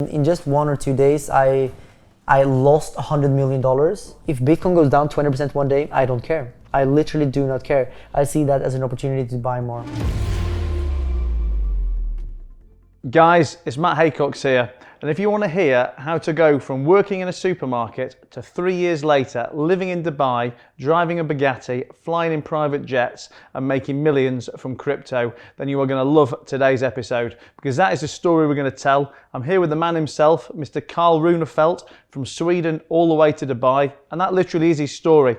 in just 1 or 2 days, I lost $100 million. If Bitcoin goes down 20% one day, I don't care. I literally do not care. I see that as an opportunity to buy more. Guys, it's Matt Haycox here, and if you want to hear how to go from working in a supermarket to 3 years later living in Dubai, driving a Bugatti, flying in private jets and making millions from crypto, then you are going to love today's episode, because that is the story we're going to tell. I'm here with the man himself, Mr. Runefelt, from Sweden all the way to Dubai, and that literally is his story.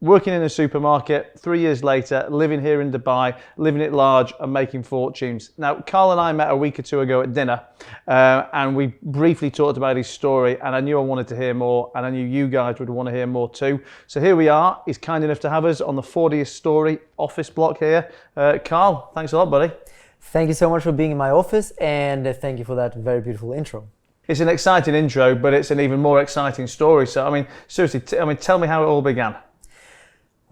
Working in a supermarket, 3 years later, living here in Dubai, living it large and making fortunes. Now, Carl and I met a week or two ago at dinner and we briefly talked about his story, and I knew I wanted to hear more, and I knew you guys would want to hear more too. So here we are. He's kind enough to have us on the 40th story office block here. Carl, thanks a lot, buddy. Thank you so much for being in my office, and thank you for that very beautiful intro. It's an exciting intro, but it's an even more exciting story. So, I mean, seriously, tell me how it all began.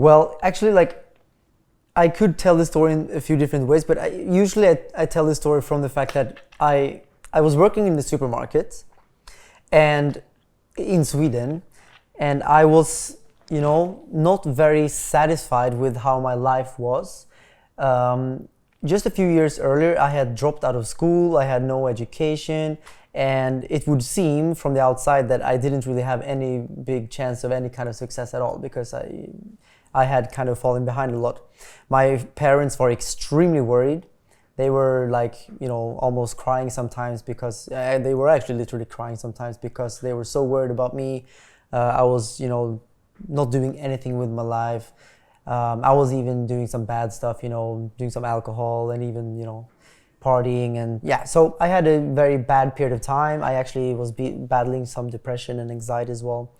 Well, actually, I could tell the story in a few different ways, but usually I tell the story from the fact that I was working in the supermarket and in Sweden, and I was, not very satisfied with how my life was. Just a few years earlier, I had dropped out of school, I had no education, and it would seem from the outside that I didn't really have any big chance of any kind of success at all, because I had kind of fallen behind a lot. My parents were extremely worried. They were almost crying sometimes, because they were actually literally crying sometimes because they were so worried about me. I was, not doing anything with my life. I was even doing some bad stuff, doing some alcohol and even, partying. And yeah, so I had a very bad period of time. I actually was battling some depression and anxiety as well.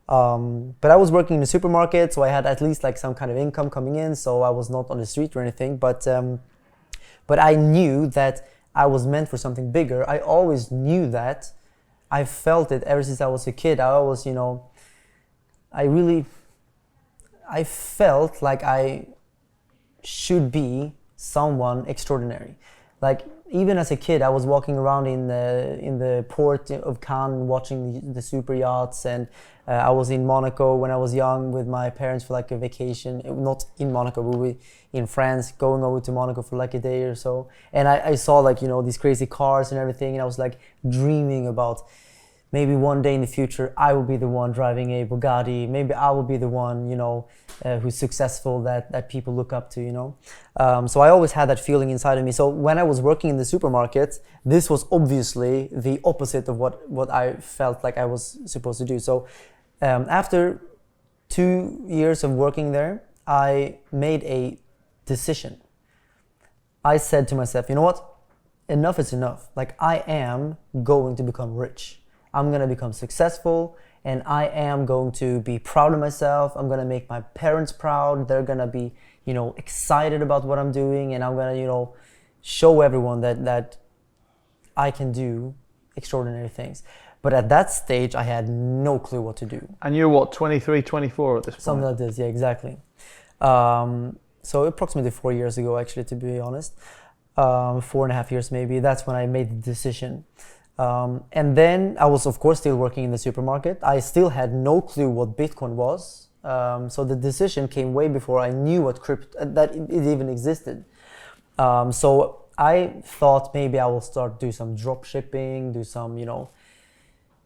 But I was working in a supermarket, so I had at least some kind of income coming in, so I was not on the street or anything. But I knew that I was meant for something bigger. I always knew that. I felt it ever since I was a kid. I always, I felt like I should be someone extraordinary. Even as a kid, I was walking around in the port of Cannes watching the super yachts, and I was in Monaco when I was young with my parents for a vacation. Not in Monaco, but in France, going over to Monaco for a day or so. And I saw these crazy cars and everything, and I was dreaming about maybe one day in the future I will be the one driving a Bugatti. Maybe I will be the one, who's successful that people look up to, So I always had that feeling inside of me. So when I was working in the supermarket, this was obviously the opposite of what I felt like I was supposed to do. So after 2 years of working there, I made a decision. I said to myself, you know what? Enough is enough. I am going to become rich. I'm going to become successful, and I am going to be proud of myself. I'm going to make my parents proud. They're going to be, excited about what I'm doing, and I'm going to, show everyone that I can do extraordinary things. But at that stage, I had no clue what to do. And you're what, 23, 24 at this point? Something like this, yeah, exactly. So approximately 4 years ago, actually, to be honest, 4.5 years maybe, that's when I made the decision. And then I was, of course, still working in the supermarket. I still had no clue what Bitcoin was. So the decision came way before I knew what that it even existed. So I thought maybe I will start do some drop shipping, do some,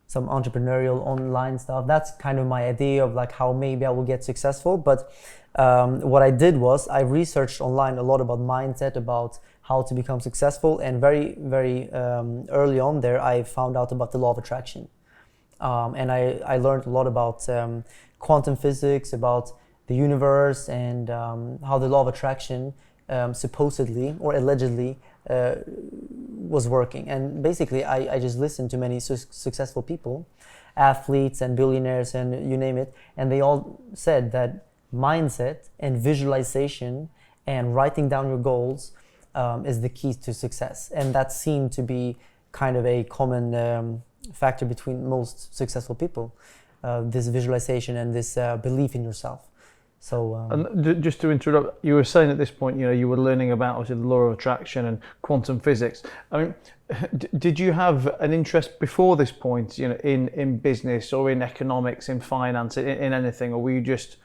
some entrepreneurial online stuff. That's kind of my idea of how maybe I will get successful. But what I did was I researched online a lot about mindset, about how to become successful, and very, very early on there, I found out about the law of attraction. And I learned a lot about quantum physics, about the universe, and how the law of attraction supposedly or allegedly was working. And basically, I just listened to many successful people, athletes and billionaires and you name it, and they all said that mindset and visualization and writing down your goals is the key to success. And that seemed to be kind of a common factor between most successful people, this visualization and this belief in yourself. So And just to interrupt, you were saying at this point, you were learning about obviously the law of attraction and quantum physics. I mean, did you have an interest before this point, in business or in economics, in finance, in anything, or were you just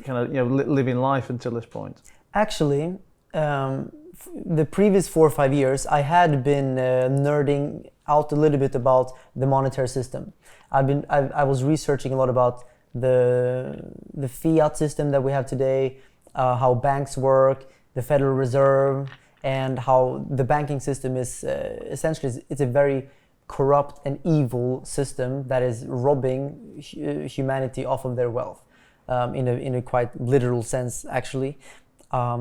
kind of living life until this point? actually, the previous 4 or 5 years, I had been nerding out a little bit about the monetary system. I was researching a lot about the fiat system that we have today, how banks work, the Federal Reserve, and how the banking system is essentially it's a very corrupt and evil system that is robbing humanity off of their wealth, in a quite literal sense, actually.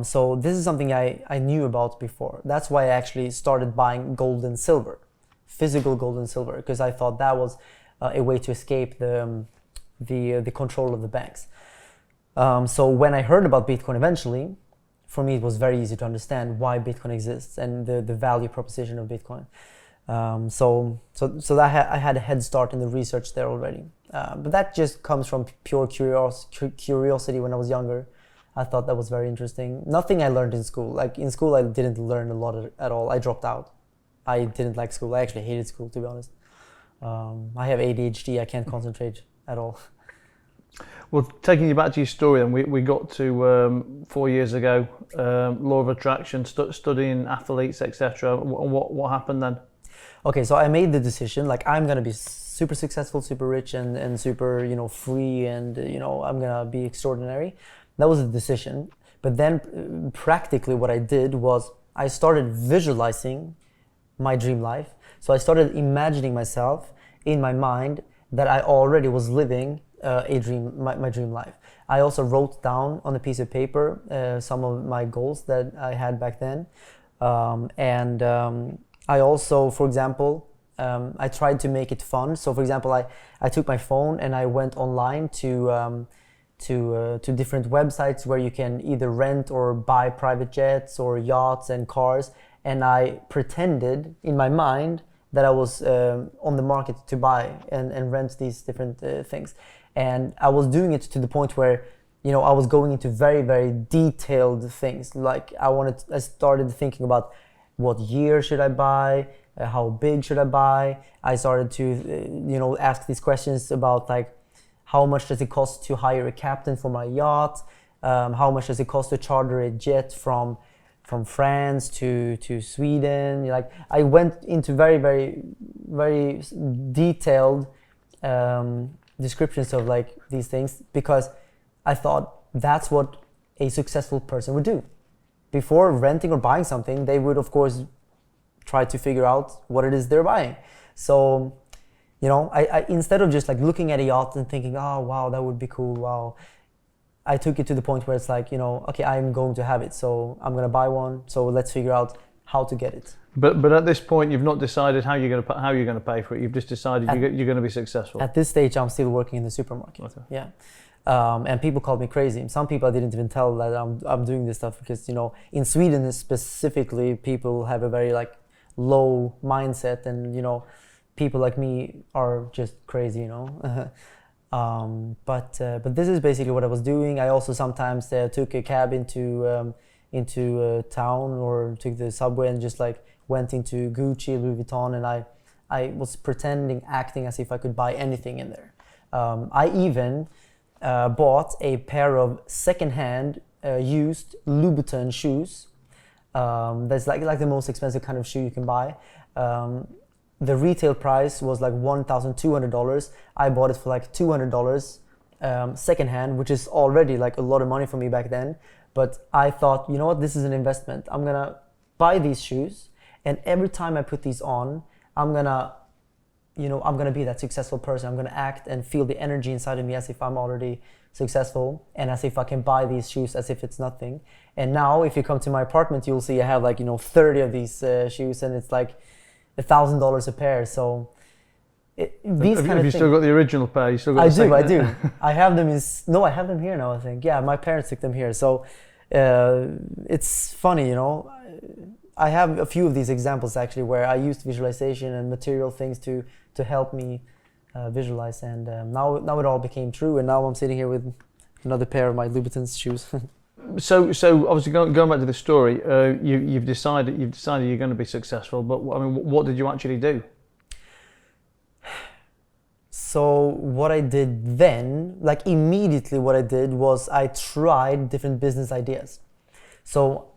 So this is something I knew about before. That's why I actually started buying gold and silver, physical gold and silver, because I thought that was a way to escape the control of the banks. So when I heard about Bitcoin eventually, for me it was very easy to understand why Bitcoin exists and the value proposition of Bitcoin. So that I had a head start in the research there already. But that just comes from pure curiosity when I was younger. I thought that was very interesting. Nothing I learned in school. Like in school I didn't learn a lot at all. I dropped out. I didn't like school. I actually hated school, to be honest. I have ADHD. I can't concentrate at all. Well, taking you back to your story, then we got to 4 years ago, law of attraction, studying athletes, etc. What happened then? Okay, so I made the decision, like I'm gonna be super successful, super rich, and super free, and I'm gonna be extraordinary. That was the decision. But then practically what I did was I started visualizing my dream life. So I started imagining myself in my mind that I already was living my dream life. I also wrote down on a piece of paper some of my goals that I had back then. I also, for example, I tried to make it fun. So for example, I took my phone and I went online to different websites where you can either rent or buy private jets or yachts and cars, and I pretended in my mind that I was on the market to buy and rent these different things. And I was doing it to the point where I was going into very, very detailed things. Like I started thinking about what year should I buy, how big should I buy. I started to ask these questions about like, how much does it cost to hire a captain for my yacht? How much does it cost to charter a jet from France to Sweden? Like I went into very, very, very detailed descriptions of like these things, because I thought that's what a successful person would do. Before renting or buying something, they would of course try to figure out what it is they're buying. So I instead of just like looking at a yacht and thinking, oh wow, that would be cool, wow, I took it to the point where it's like, okay, I'm going to have it, so I'm gonna buy one, so let's figure out how to get it. But at this point, you've not decided how you're going to pay for it. You've just decided you're going to be successful. At this stage, I'm still working in the supermarket. Okay. Yeah, and people called me crazy. Some people I didn't even tell that I'm doing this stuff, because in Sweden specifically, people have a very like low mindset, and people like me are just crazy. But this is basically what I was doing. I also sometimes took a cab into town, or took the subway and just like went into Gucci, Louis Vuitton, and I was acting as if I could buy anything in there. I even bought a pair of secondhand used Louboutin shoes. That's like the most expensive kind of shoe you can buy. The retail price was like $1,200. I bought it for like $200 secondhand, which is already like a lot of money for me back then. But I thought, you know what, this is an investment. I'm gonna buy these shoes, and every time I put these on, I'm gonna be that successful person. I'm gonna act and feel the energy inside of me as if I'm already successful, and as if I can buy these shoes as if it's nothing. And now, if you come to my apartment, you'll see I have like 30 of these shoes, and it's like $1,000 a pair. So have you still got the original pair? You still got I do. I have them I have them here now, I think. Yeah, my parents took them here. So it's funny, I have a few of these examples actually where I used visualization and material things to help me visualize, and now it all became true, and now I'm sitting here with another pair of my Louboutins shoes. So obviously going back to the story, you've decided you're going to be successful. But I mean, what did you actually do? So what I did then, like immediately what I did was I tried different business ideas. So,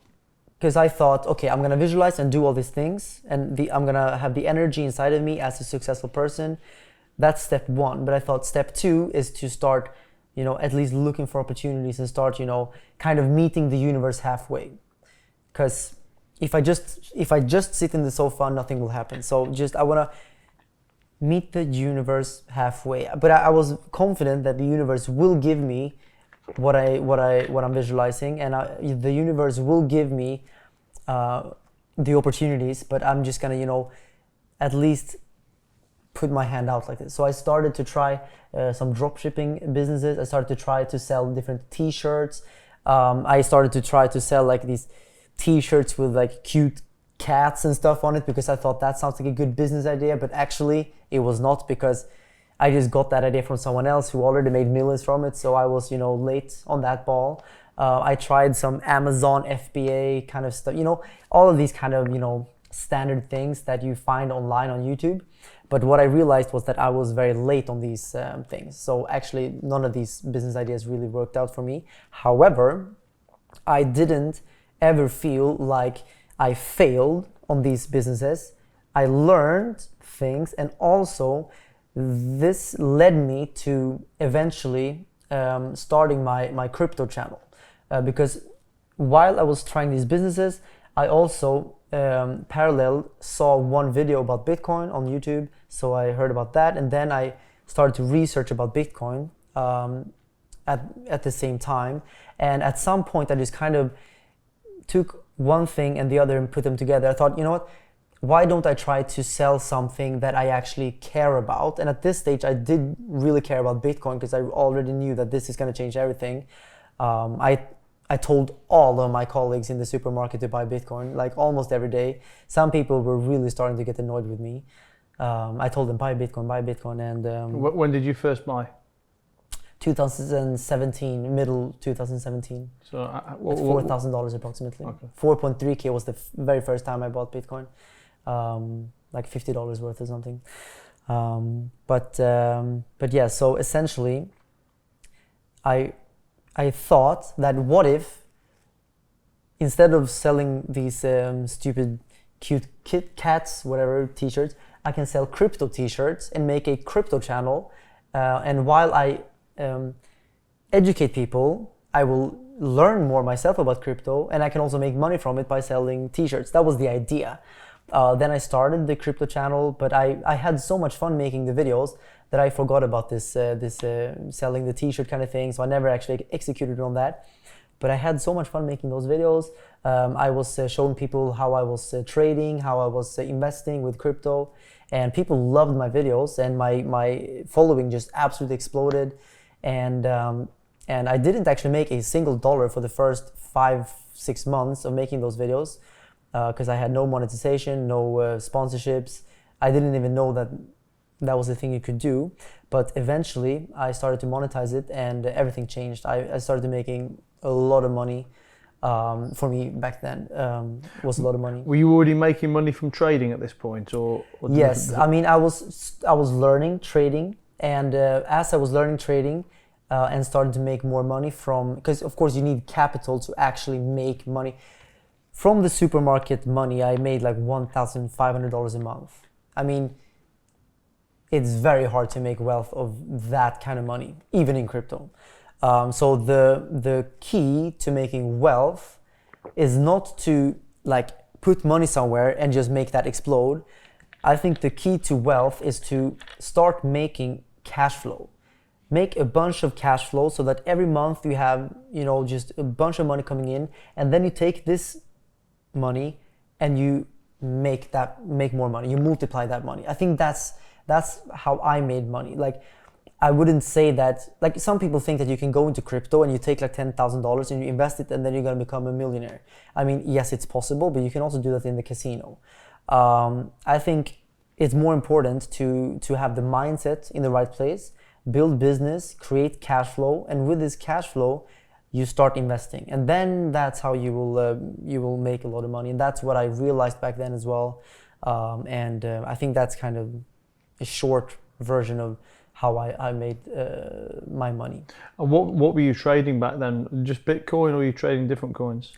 because I thought, okay, I'm gonna visualize and do all these things, and I'm gonna have the energy inside of me as a successful person. That's step one. But I thought step two is to start, at least looking for opportunities and start, kind of meeting the universe halfway. Because if I just sit in the sofa, nothing will happen. So I wanna meet the universe halfway. But I was confident that the universe will give me what I'm visualizing, and the universe will give me the opportunities. But I'm just gonna, at least put my hand out like this. So I started to try some drop shipping businesses. I started to try to sell different T-shirts. I started to try to sell like these T-shirts with like cute cats and stuff on it, because I thought that sounds like a good business idea, but actually it was not, because I just got that idea from someone else who already made millions from it. So I was, late on that ball. I tried some Amazon FBA kind of stuff, all of these kind of, standard things that you find online on YouTube. But what I realized was that I was very late on these things. So actually none of these business ideas really worked out for me. However, I didn't ever feel like I failed on these businesses. I learned things, and also this led me to eventually starting my crypto channel. Because while I was trying these businesses, I also parallel saw one video about Bitcoin on YouTube. So I heard about that, and then I started to research about Bitcoin at the same time. And at some point I just kind of took one thing and the other and put them together. I thought, what? Why don't I try to sell something that I actually care about? And at this stage, I did really care about Bitcoin, because I already knew that this is going to change everything. I told all of my colleagues in the supermarket to buy Bitcoin, like almost every day. Some people were really starting to get annoyed with me. I told them, buy Bitcoin. And when did you first buy? 2017, middle 2017. So $4,000 approximately. Okay. 4.3K was the very first time I bought Bitcoin. Like $50 worth or something. But yeah, so essentially I thought that what if, instead of selling these stupid cute cats, whatever, T-shirts, I can sell crypto T-shirts and make a crypto channel. And while I educate people, I will learn more myself about crypto, and I can also make money from it by selling T-shirts. That was the idea. Then I started the crypto channel, but I had so much fun making the videos that I forgot about this selling the T-shirt kind of thing. So I never actually executed on that. But I had so much fun making those videos. I was showing people how I was trading, how I was investing with crypto, and people loved my videos, and my following just absolutely exploded. And I didn't actually make a single dollar for the first 5-6 months of making those videos, because I had no monetization, no sponsorships. I didn't even know that was the thing you could do. But eventually I started to monetize it, and everything changed. I started making a lot of money. For me back then, was a lot of money. Were you already making money from trading at this point, or yes? I mean, I was learning trading, and as I was learning trading and started to make more money from, because of course you need capital to actually make money. From the supermarket money, I made like $1,500 a month. I mean, it's very hard to make wealth of that kind of money, even in crypto. So the key to making wealth is not to like put money somewhere and just make that explode. I think the key to wealth is to start making cash flow. Make a bunch of cash flow so that every month you have, just a bunch of money coming in, and then you take this money and you make more money. You multiply that money. I think that's how I made money. Like, I wouldn't say that, like some people think that you can go into crypto and you take like $10,000 and you invest it and then you're going to become a millionaire. I mean, yes, it's possible, but you can also do that in the casino. I think it's more important to have the mindset in the right place build business, create cash flow, and with this cash flow, you start investing, and then that's how you will make a lot of money. And that's what I realized back then as well. I think that's kind of a short version of how I made my money. And what were you trading back then? Just Bitcoin, or were you trading different coins?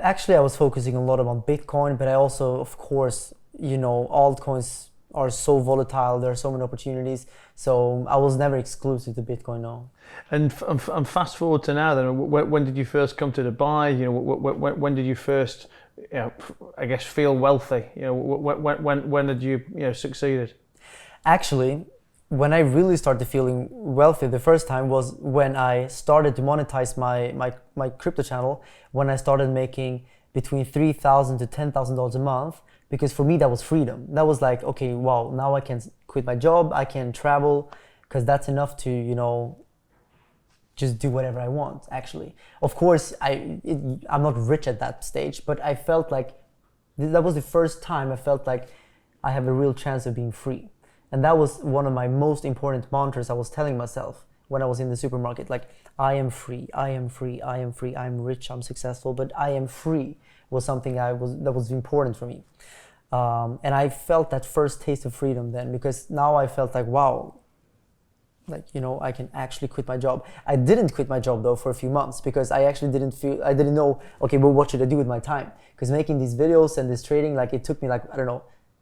Actually, I was focusing a lot on Bitcoin, but I also, of course, altcoins are so volatile. There are so many opportunities. So I was never exclusive to Bitcoin, no. And fast forward to now, then, when did you first come to Dubai? When did you first, I guess, feel wealthy? When did you, succeeded? Actually, when I really started feeling wealthy the first time was when I started to monetize my crypto channel, when I started making between $3,000 to $10,000 a month, because for me that was freedom. That was like, okay, wow, now I can quit my job, I can travel, because that's enough to, just do whatever I want, actually. Of course, I'm not rich at that stage, but I felt like that was the first time I felt like I have a real chance of being free. And that was one of my most important mantras I was telling myself when I was in the supermarket. Like, I am free, I am free, I am free, I'm rich, I'm successful, but I am free was something that was important for me. And I felt that first taste of freedom then, because now I felt like, wow, I can actually quit my job. I didn't quit my job though for a few months, because I actually didn't know, okay, well, what should I do with my time? Because making these videos and this trading, it took me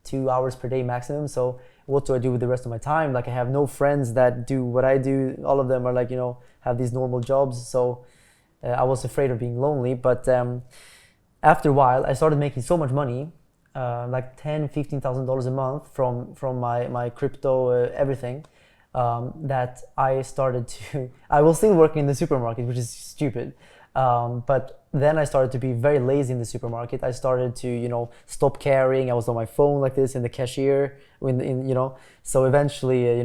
2 hours per day maximum. So what do I do with the rest of my time? I have no friends that do what I do. All of them are have these normal jobs. So I was afraid of being lonely. But after a while, I started making so much money, $10,000, $15,000 a month from my crypto, everything, that I started to, I was still working in the supermarket, which is stupid. But then I started to be very lazy in the supermarket. I started to, stop caring. I was on my phone like this in the cashier, So eventually,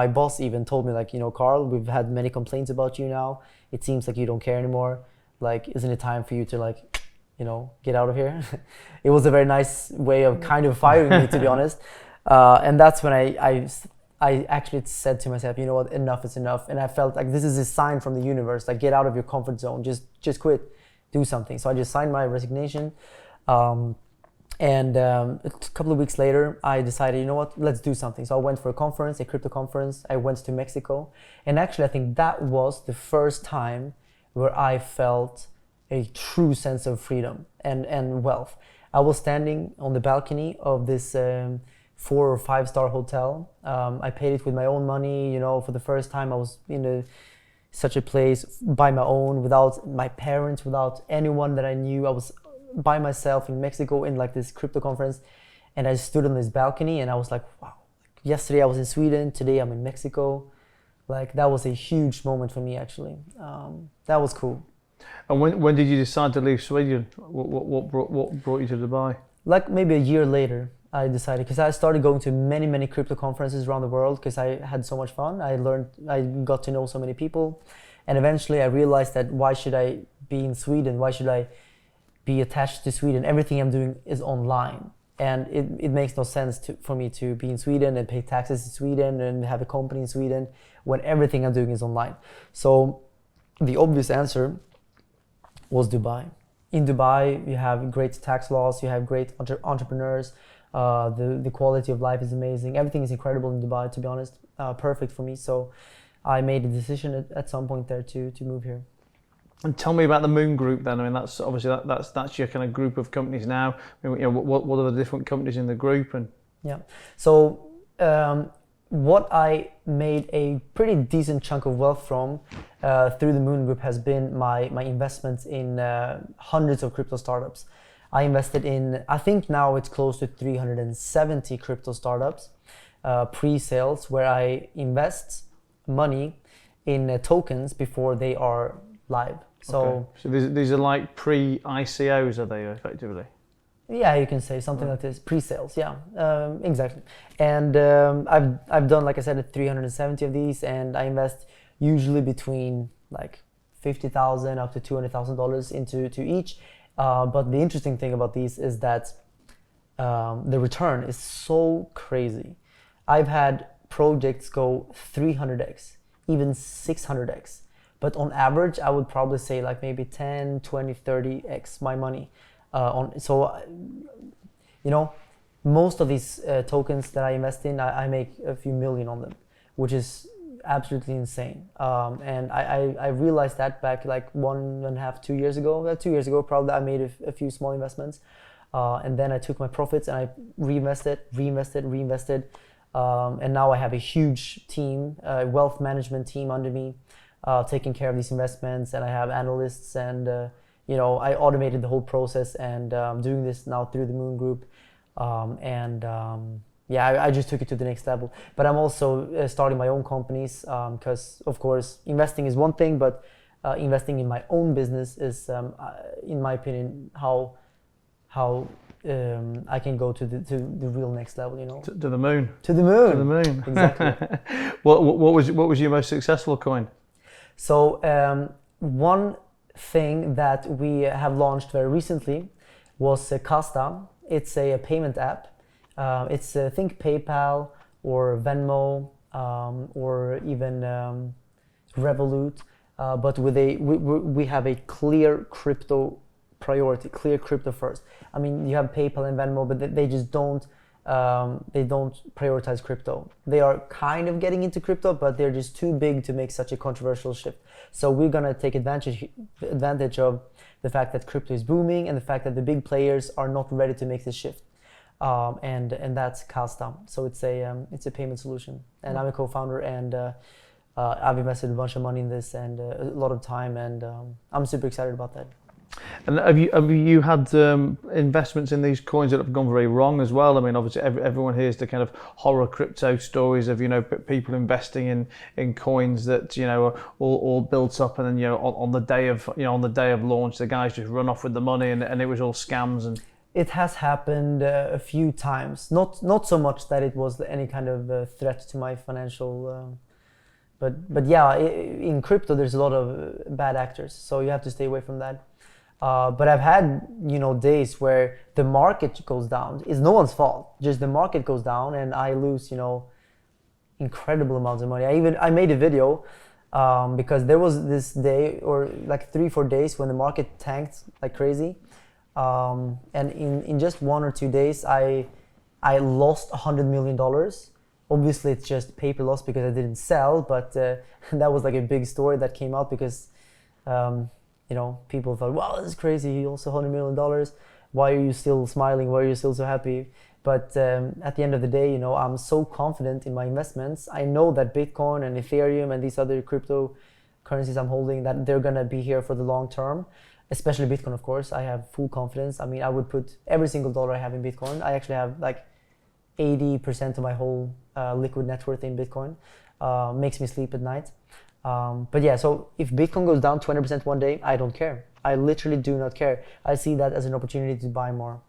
my boss even told me Carl, we've had many complaints about you now. It seems like you don't care anymore. Isn't it time for you to get out of here? It was a very nice way of kind of firing me, to be honest. And that's when I actually said to myself, you know what, enough is enough. And I felt like this is a sign from the universe, get out of your comfort zone, just quit, do something. So I just signed my resignation. A couple of weeks later, I decided, you know what, let's do something. So I went for a conference, a crypto conference. I went to Mexico. And actually, I think that was the first time where I felt a true sense of freedom and wealth. I was standing on the balcony of this 4 or 5 star hotel. I paid it with my own money. For the first time I was in such a place by my own, without my parents, without anyone that I knew. I was by myself in Mexico in this crypto conference, and I stood on this balcony and I was like, wow, yesterday I was in Sweden, today I'm in Mexico. That was a huge moment for me, actually. That was cool. And when did you decide to leave Sweden? What brought you to Dubai? Maybe a year later, I decided, because I started going to many crypto conferences around the world, because I had so much fun. I got to know so many people, and eventually I realized that why should I be in Sweden? Why should I be attached to Sweden? Everything I'm doing is online, and it makes no sense for me to be in Sweden and pay taxes in Sweden and have a company in Sweden when everything I'm doing is online. So the obvious answer was Dubai. In Dubai, you have great tax laws, you have great entrepreneurs. The quality of life is amazing. Everything is incredible in Dubai, to be honest. Perfect for me. So I made a decision at some point there to move here. And tell me about the Moon Group then. I mean, that's obviously that's your kind of group of companies now. I mean, what are the different companies in the group? And yeah, so what I made a pretty decent chunk of wealth from through the Moon Group has been my investments in hundreds of crypto startups. I invested in, I think now it's close to 370 crypto startups, pre-sales, where I invest money in tokens before they are live. So, okay. So these are like pre-ICOs, are they, effectively? Yeah, you can say something like this, pre-sales, yeah, exactly. And I've done, like I said, 370 of these, and I invest usually between $50,000 up to $200,000 into each. But the interesting thing about these is that the return is so crazy. I've had projects go 300x, even 600x. But on average, I would probably say like maybe 10, 20, 30x my money. Most of these tokens that I invest in, I make a few million on them, which is absolutely insane. And I realized that back like 1.5, 2 years ago. 2 years ago, probably I made a few small investments. And then I took my profits and I reinvested. And now I have a huge team, wealth management team under me, taking care of these investments. And I have analysts and, I automated the whole process and doing this now through the Moon Group. I just took it to the next level. But I'm also starting my own companies because, of course, investing is one thing, but investing in my own business is, in my opinion, how I can go to the real next level. To the moon. To the moon. To the moon. Exactly. What was your most successful coin? So one thing that we have launched very recently was Kasta. It's a payment app. It's think PayPal or Venmo or even Revolut, but with we have a clear crypto priority, clear crypto first. I mean, you have PayPal and Venmo, but they just don't prioritize crypto. They are kind of getting into crypto, but they're just too big to make such a controversial shift. So we're gonna take advantage of the fact that crypto is booming and the fact that the big players are not ready to make this shift. And that's Kasta. So it's a payment solution, and I'm a co-founder, and I've invested a bunch of money in this and a lot of time, and I'm super excited about that. And have you had investments in these coins that have gone very wrong as well? I mean, obviously everyone hears the kind of horror crypto stories of people investing in coins that are all built up, and then on the day of launch the guys just run off with the money, and it was all scams. And it has happened a few times, not so much that it was any kind of threat to my financial. But yeah, in crypto there's a lot of bad actors, so you have to stay away from that. But I've had days where the market goes down. It's no one's fault. Just the market goes down and I lose incredible amounts of money. I made a video because there was this day or like 3-4 days when the market tanked like crazy, and in just 1 or 2 days I lost $100 million. Obviously it's just paper loss because I didn't sell, but that was like a big story that came out because people thought, wow, this is crazy, you lost $100 million. Why are you still smiling? Why are you still so happy? But at the end of the day, I'm so confident in my investments. I know that Bitcoin and Ethereum and these other cryptocurrencies I'm holding, that they're gonna be here for the long term, especially Bitcoin, of course. I have full confidence. I mean, I would put every single dollar I have in Bitcoin. I actually have like 80% of my whole liquid net worth in Bitcoin. Makes me sleep at night. But yeah, so if Bitcoin goes down 20% one day, I don't care. I literally do not care. I see that as an opportunity to buy more.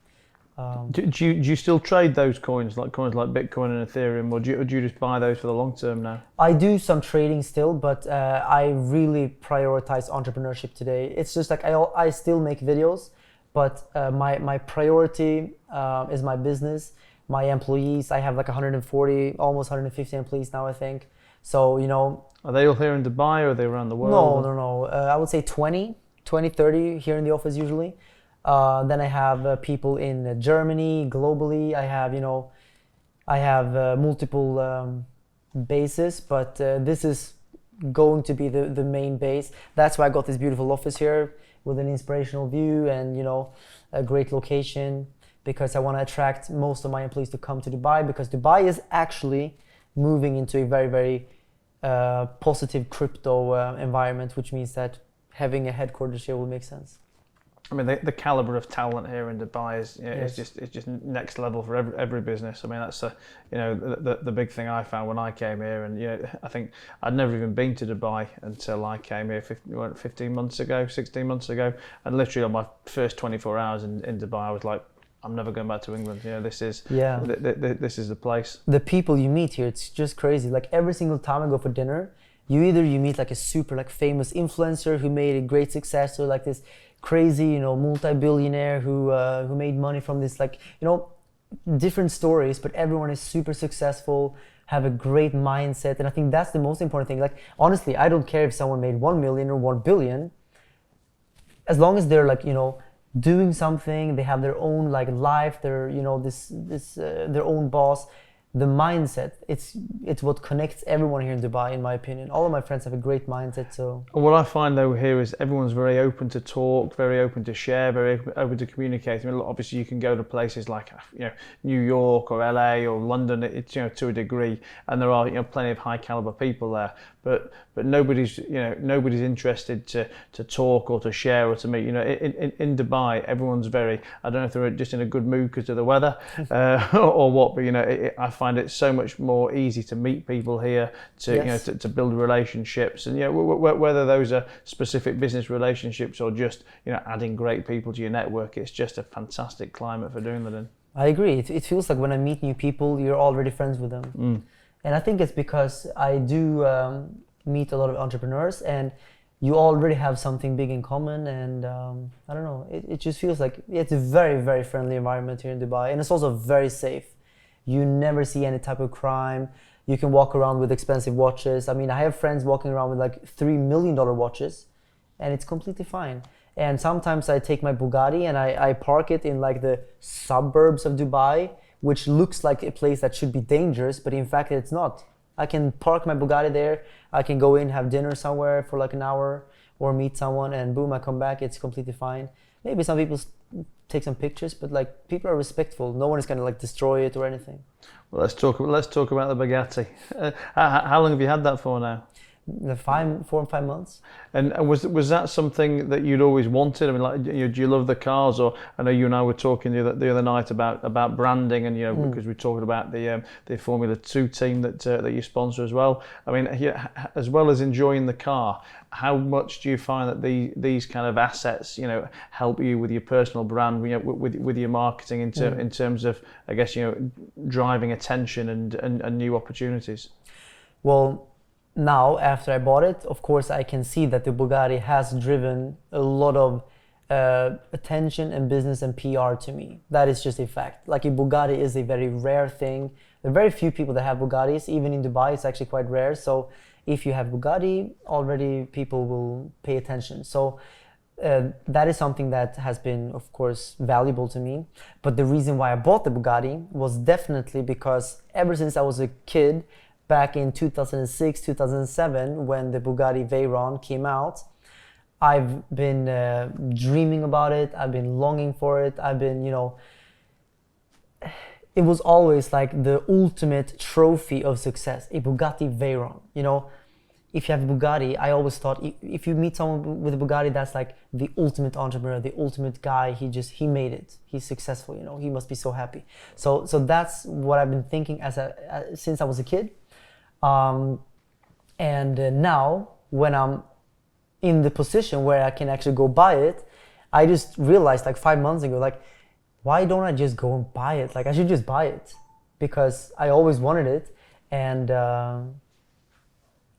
Do you still trade those coins like Bitcoin and Ethereum, or do you just buy those for the long term now? I do some trading still, but I really prioritize entrepreneurship today. It's just like I still make videos, but my priority is my business, my employees. I have like 140, almost 150 employees now, I think. So, Are they all here in Dubai, or are they around the world? No. I would say 20, 30 here in the office usually. Then I have people in Germany, globally. I have multiple bases, but this is going to be the main base. That's why I got this beautiful office here with an inspirational view and a great location, because I want to attract most of my employees to come to Dubai, because Dubai is actually moving into a very, very positive crypto environment, which means that having a headquarters here will make sense. I mean, the caliber of talent here in Dubai is Yes. it's just next level for every business. I mean, that's the big thing I found when I came here, and I think I'd never even been to Dubai until I came here 16 months ago, and literally on my first 24 hours in Dubai, I was like, I'm never going back to England. This is this is the place. The people you meet here, it's just crazy. Like every single time I go for dinner, you meet like a super like famous influencer who made a great success, or like this crazy multi-billionaire who made money from this, like different stories, but everyone is super successful, have a great mindset, and I think that's the most important thing. Like honestly, I don't care if someone made 1 million or 1 billion, as long as they're like, you know, doing something, they have their own like life, they're, you know, their own boss. The mindset, it's what connects everyone here in Dubai, in my opinion. All of my friends have a great mindset. So what I find though here is everyone's very open to talk, very open to share, very open to communicate. I mean, obviously you can go to places like, you know, New York or LA or London, it's, you know, to a degree, and there are, you know, plenty of high caliber people there, but nobody's interested to talk or to share or to meet. You know, in Dubai, everyone's very, I don't know if they're just in a good mood because of the weather or what, but you know, I find it so much more easy to meet people here, to you know, to build relationships, and you know, whether those are specific business relationships or just, you know, adding great people to your network, it's just a fantastic climate for doing that in. I agree. It feels like when I meet new people, you're already friends with them. And I think it's because I do meet a lot of entrepreneurs, and you already have something big in common, and I don't know, it just feels like it's a very, very friendly environment here in Dubai, and it's also very safe. You never see any type of crime. You can walk around with expensive watches. I mean, I have friends walking around with like $3 million watches, and it's completely fine. And sometimes I take my Bugatti and I park it in like the suburbs of Dubai, which looks like a place that should be dangerous, but in fact it's not. I can park my Bugatti there, I can go in, have dinner somewhere for like an hour, or meet someone, and boom, I come back, it's completely fine. Maybe some people take some pictures, but like people are respectful. No one is gonna like destroy it or anything. Well, let's talk about the Bugatti. How long have you had that for now? 4 or 5 months. And was that something that you'd always wanted? I mean, like, you know, do you love the cars? Or I know you and I were talking the other night about branding, and you know, because we're talking about the Formula 2 team that you sponsor as well. I mean, as well as enjoying the car, how much do you find that these kind of assets, you know, help you with your personal brand, you know, with your marketing in terms of, I guess, you know, driving attention and new opportunities? Well, now, after I bought it, of course, I can see that the Bugatti has driven a lot of attention and business and PR to me. That is just a fact. Like, a Bugatti is a very rare thing. There are very few people that have Bugattis. Even in Dubai, it's actually quite rare. So if you have Bugatti, already people will pay attention. So that is something that has been, of course, valuable to me. But the reason why I bought the Bugatti was definitely because ever since I was a kid, back in 2006, 2007, when the Bugatti Veyron came out, I've been dreaming about it. I've been longing for it. I've been, you know, it was always like the ultimate trophy of success, a Bugatti Veyron. You know, if you have a Bugatti, I always thought if you meet someone with a Bugatti, that's like the ultimate entrepreneur, the ultimate guy. He made it. He's successful. You know, he must be so happy. So that's what I've been thinking since I was a kid. And now when I'm in the position where I can actually go buy it, I just realized like 5 months ago, like, why don't I just go and buy it? Like, I should just buy it, because I always wanted it, and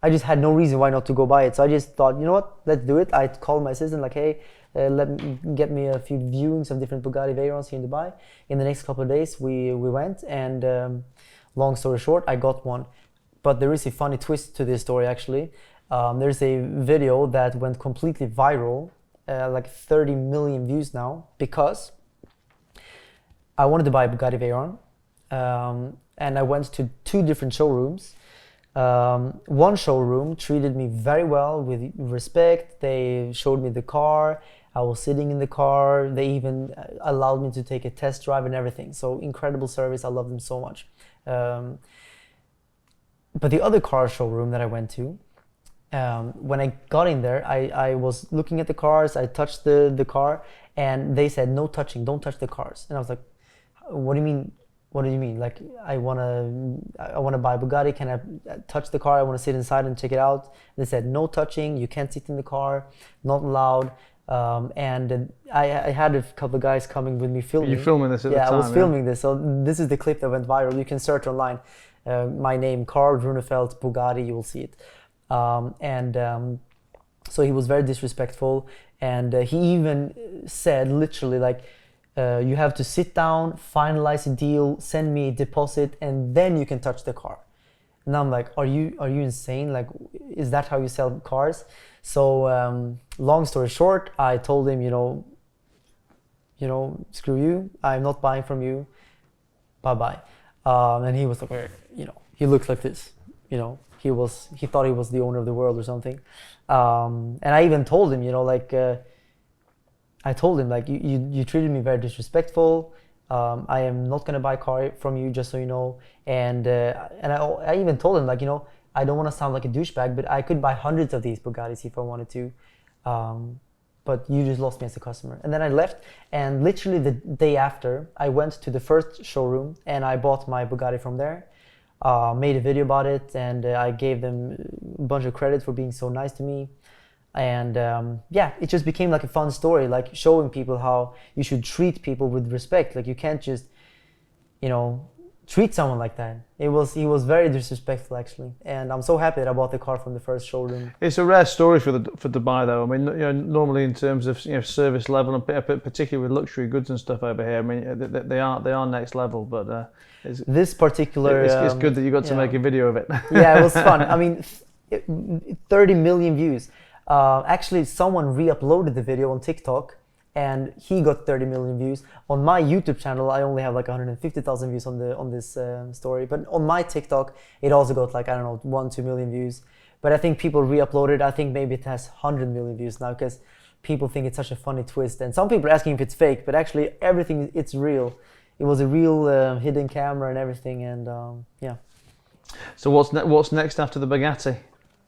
I just had no reason why not to go buy it. So I just thought, you know what, let's do it. I called my assistant like, hey, get me a few viewings of different Bugatti Veyrons here in Dubai. In the next couple of days we went, and long story short, I got one. But there is a funny twist to this story, actually. There's a video that went completely viral, like 30 million views now, because I wanted to buy a Bugatti Veyron, and I went to 2 different showrooms. One showroom treated me very well, with respect. They showed me the car. I was sitting in the car. They even allowed me to take a test drive and everything. So incredible service. I love them so much. But the other car showroom that I went to, when I got in there, I was looking at the cars. I touched the car, and they said, no touching, don't touch the cars. And I was like, what do you mean? What do you mean? Like, I wanna buy a Bugatti. Can I touch the car? I want to sit inside and check it out. And they said, no touching. You can't sit in the car. Not allowed. And I had a couple of guys coming with me filming. You're filming this at the time? Yeah, I was filming this. So this is the clip that went viral. You can search online. My name, Carl Runefelt, Bugatti, you will see it. So he was very disrespectful, and he even said literally like, you have to sit down, finalize a deal, send me a deposit, and then you can touch the car. And I'm like, are you insane? Like, is that how you sell cars? So long story short, I told him, screw you, I'm not buying from you, bye bye. And he was like, he looked like this, he thought he was the owner of the world or something. And I even told him, I told him, like, you treated me very disrespectful. I am not gonna buy a car from you, just so you know. And I even told him, like, I don't want to sound like a douchebag, but I could buy hundreds of these Bugattis if I wanted to. But you just lost me as a customer. And then I left, and literally the day after, I went to the first showroom and I bought my Bugatti from there. Made a video about it, and I gave them a bunch of credit for being so nice to me. And it just became like a fun story, like showing people how you should treat people with respect. Like, you can't just, treat someone like that. He was very disrespectful, actually, and I'm so happy that I bought the car from the first showroom. It's a rare story for Dubai, though. I mean, normally in terms of service level, and particularly with luxury goods and stuff over here, I mean, they are next level. But this particular, it's good that you got to make a video of it. Yeah, it was fun. I mean, 30 million views. Actually, someone re-uploaded the video on TikTok, and he got 30 million views. On my YouTube channel, I only have like 150,000 views on this story. But on my TikTok, it also got like, I don't know, 1-2 million views. But I think people re-uploaded. I think maybe it has 100 million views now, because people think it's such a funny twist. And some people are asking if it's fake, but actually everything, it's real. It was a real hidden camera and everything, and yeah. So what's next after the Bugatti?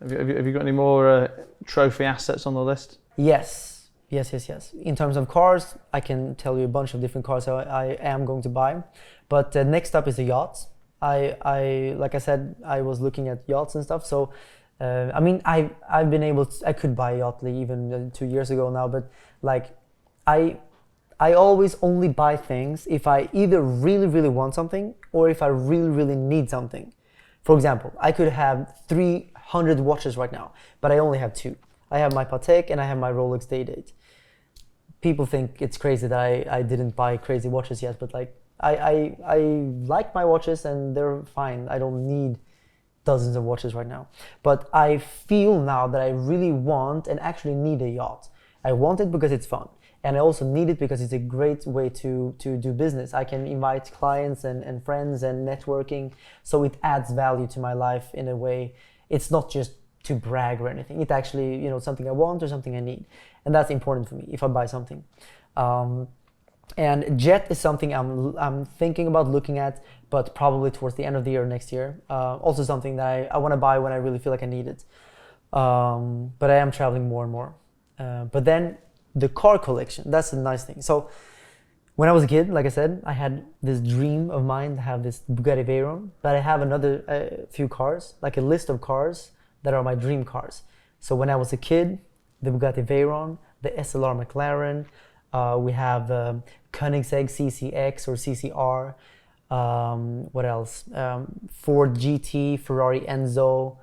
Have you got any more trophy assets on the list? Yes. In terms of cars, I can tell you a bunch of different cars I am going to buy. But next up is the yachts. I like I said, I was looking at yachts and stuff. So, I mean, I've been able to, I could buy a yacht even 2 years ago now, but like, I always only buy things if I either really, really want something or if I really, really need something. For example, I could have 300 watches right now, but I only have 2. I have my Patek and I have my Rolex Day-Date. People think it's crazy that I didn't buy crazy watches yet, but like, I like my watches and they're fine. I don't need dozens of watches right now. But I feel now that I really want and actually need a yacht. I want it because it's fun. And I also need it because it's a great way to do business. I can invite clients and friends and networking. So it adds value to my life in a way. It's not just to brag or anything. It's actually, something I want or something I need. And that's important for me if I buy something. And jet is something I'm thinking about looking at, but probably towards the end of the year next year. Also something that I want to buy when I really feel like I need it. But I am traveling more and more. But then the car collection, that's a nice thing. So when I was a kid, like I said, I had this dream of mine to have this Bugatti Veyron, but I have another few cars, like a list of cars that are my dream cars. So when I was a kid, the Bugatti Veyron, the SLR McLaren, we have Koenigsegg CCX or CCR, what else? Ford GT, Ferrari Enzo,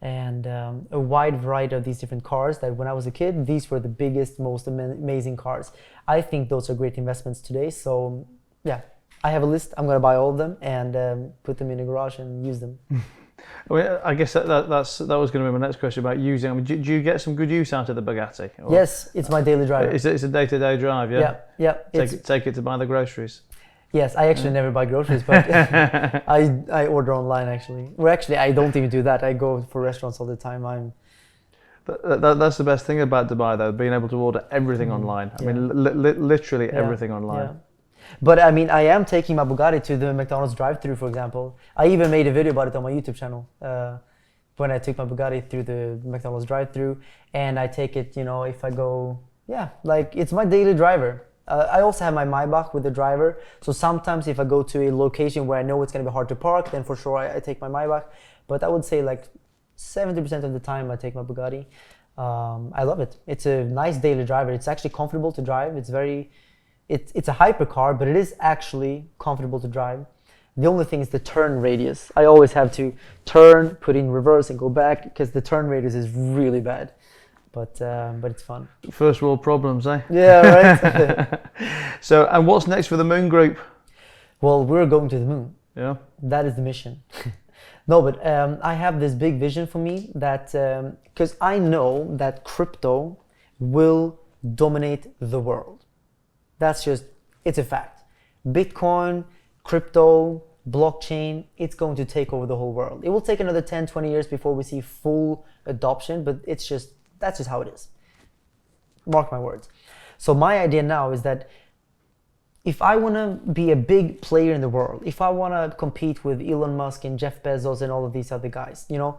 and a wide variety of these different cars that when I was a kid, these were the biggest, most amazing cars. I think those are great investments today. So yeah, I have a list. I'm gonna buy all of them and put them in the garage and use them. I mean, I guess that was going to be my next question about using. I mean, do you get some good use out of the Bugatti? Or yes, it's my daily driver. It's a day-to-day drive, yeah? Yeah. Take it to buy the groceries. Yes, I actually never buy groceries, but I order online actually. Well, actually, I don't even do that. I go for restaurants all the time. That's the best thing about Dubai, though, being able to order everything online. I mean, literally everything online. Yeah. But I mean, I am taking my Bugatti to the McDonald's drive-thru, for example. I even made a video about it on my YouTube channel when I took my Bugatti through the McDonald's drive-thru. And I take it, if I go, like it's my daily driver. I also have my Maybach with the driver. So sometimes if I go to a location where I know it's going to be hard to park, then for sure I take my Maybach. But I would say like 70% of the time I take my Bugatti. I love it. It's a nice daily driver. It's actually comfortable to drive. It's a hypercar, but it is actually comfortable to drive. The only thing is the turn radius. I always have to turn, put in reverse and go back because the turn radius is really bad. But it's fun. First world problems, eh? Yeah, right. So, and what's next for the Moon Group? Well, we're going to the moon. Yeah. That is the mission. No, but I have this big vision for me that because I know that crypto will dominate the world. That's just, it's a fact. Bitcoin, crypto, blockchain, it's going to take over the whole world. It will take another 10, 20 years before we see full adoption, but it's just, that's just how it is. Mark my words. So my idea now is that if I want to be a big player in the world, if I want to compete with Elon Musk and Jeff Bezos and all of these other guys, you know,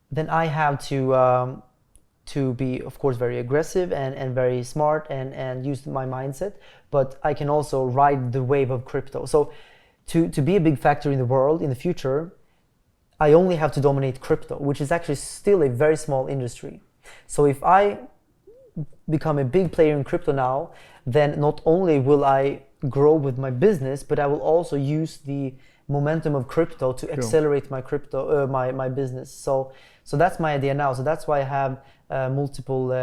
then I have to be, of course, very aggressive and very smart and use my mindset, but I can also ride the wave of crypto. So to be a big factor in the world in the future, I only have to dominate crypto, which is actually still a very small industry. So if I become a big player in crypto now, then not only will I grow with my business, but I will also use the momentum of crypto to accelerate my crypto, my business. So that's my idea now. So that's why I have multiple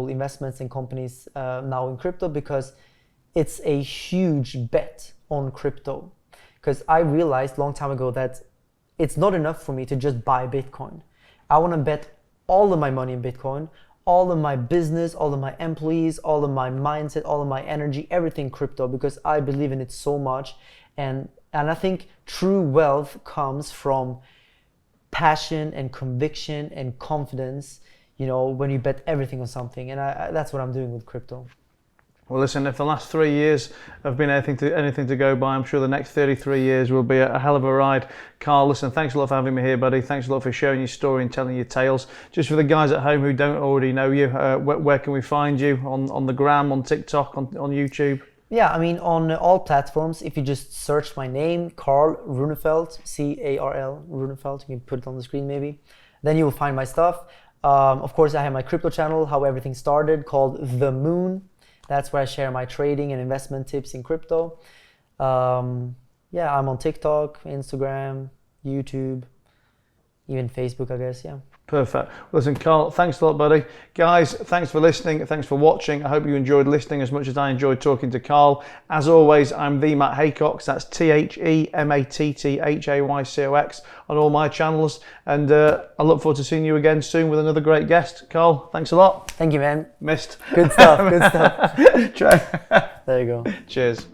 investments in companies now in crypto, because it's a huge bet on crypto. Because I realized a long time ago that it's not enough for me to just buy Bitcoin. I want to bet all of my money in Bitcoin, all of my business, all of my employees, all of my mindset, all of my energy, everything crypto, because I believe in it so much. And I think true wealth comes from passion and conviction and confidence, you know, when you bet everything on something. And that's what I'm doing with crypto. Well, listen, if the last 3 years have been anything to go by, I'm sure the next 33 years will be a hell of a ride. Carl, listen, thanks a lot for having me here, buddy. Thanks a lot for sharing your story and telling your tales. Just for the guys at home who don't already know you, where can we find you? On the gram, on TikTok, on YouTube? Yeah, I mean, on all platforms, if you just search my name, Carl Runefelt, C-A-R-L, Runefelt, you can put it on the screen maybe, then you will find my stuff. Of course, I have my crypto channel, how everything started, called The Moon. That's where I share my trading and investment tips in crypto. Yeah, I'm on TikTok, Instagram, YouTube, even Facebook, I guess, yeah. Perfect. Listen, Carl, thanks a lot, buddy. Guys, thanks for listening. Thanks for watching. I hope you enjoyed listening as much as I enjoyed talking to Carl. As always, I'm the Matt Haycox. That's TheMattHaycox on all my channels. And I look forward to seeing you again soon with another great guest. Carl, thanks a lot. Thank you, man. Missed. Good stuff, good stuff. Try. There you go. Cheers.